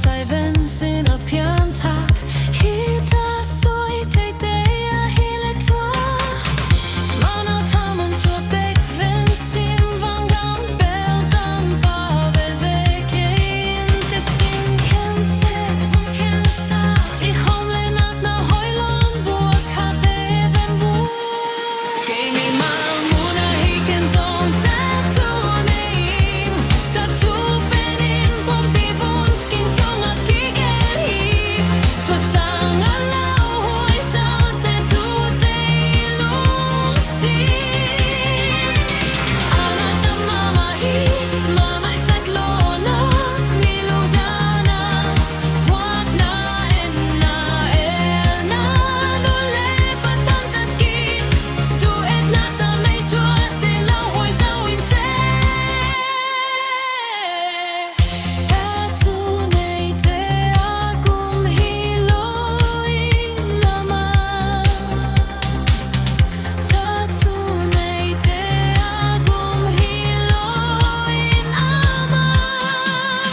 ใส่เบนซินเพียงทักฮีตาสวยใจเดียฮีเลทัวมันเอาทำมันตัวเบกเวนซินวังดังเบลดังบาเวเวเกอินเตสกินแคนเซวันแคนซาสิคงเลยนักนาหอยล้อมบัวคาเฟ่เวนบัวเกมีมามูนาฮิเกนซงแททูเนงแททูเป็นอินปอมปีบุนสกินทงอักกิเกฮีทัวสังอาลาหอยซาแททูเตลุงซีอาลาตามามาฮีมาไม่สักโลนามิลูดานาฮวากนาเอ็นนาเอลนาดูเลปะทันตัดกีดูเอ็ดนาตาไม่ทัวเตลาหอยซาวินเซTattoo nei te agum hiloi nama Tattoo nei te agum hiloi nama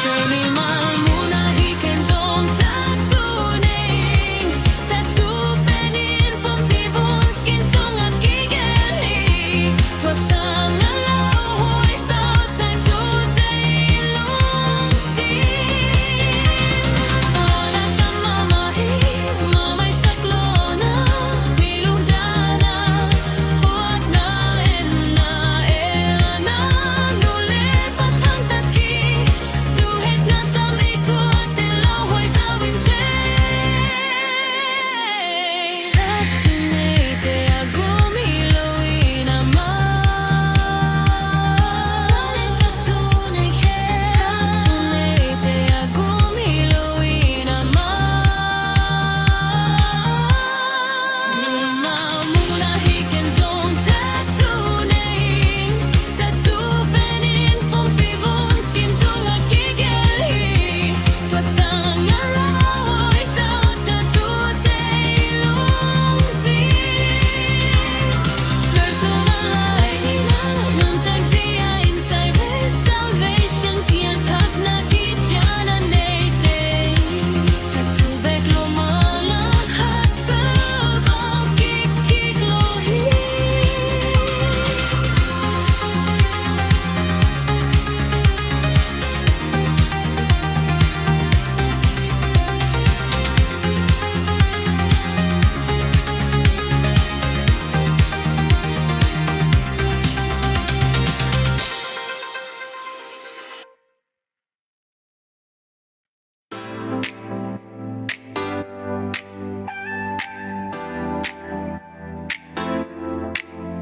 Kami malmuna hiken zong tattoo nei Tattoo benin pompivon skin zong at gigeli Tua sang alau hoi sao tattoo day lung si Anata mama hi mamay saklona miludana huwag na enna elana nulit patang tatki duhit na tamay tuwag tilaw hoy sa winse Tattoo nei te agum hiloi nama Tattoo nei ke Tattoo nei te agum hiloi nama Luma muna hiken zong tattoo nei Tattoo benin pompivon skin tung at gigeli Tua sang alau sao tattoo day lung si Personal nung tagsia inside with salvation Pian tak na kitjana nei day Tattoo bek lo malang hat bebal kik lo hi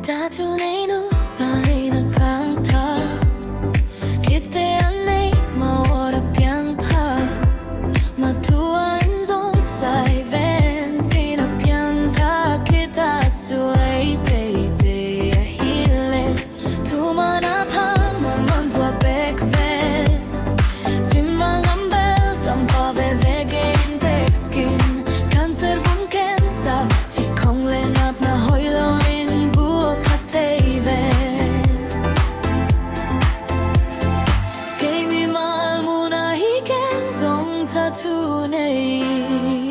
Tattoo nei nu pai na kang pra Kite anei maora piang pa Matua in zong sai ven Tina piang ta kita suai te te a hile Tu mana pa mamam tua bek ven Timang ambel tampa ve vege in bek skin Cancer vun kensa Ti kong le nap na hoi lo in buo ka te ven Kay mi mal muna hiken zong tattoo nei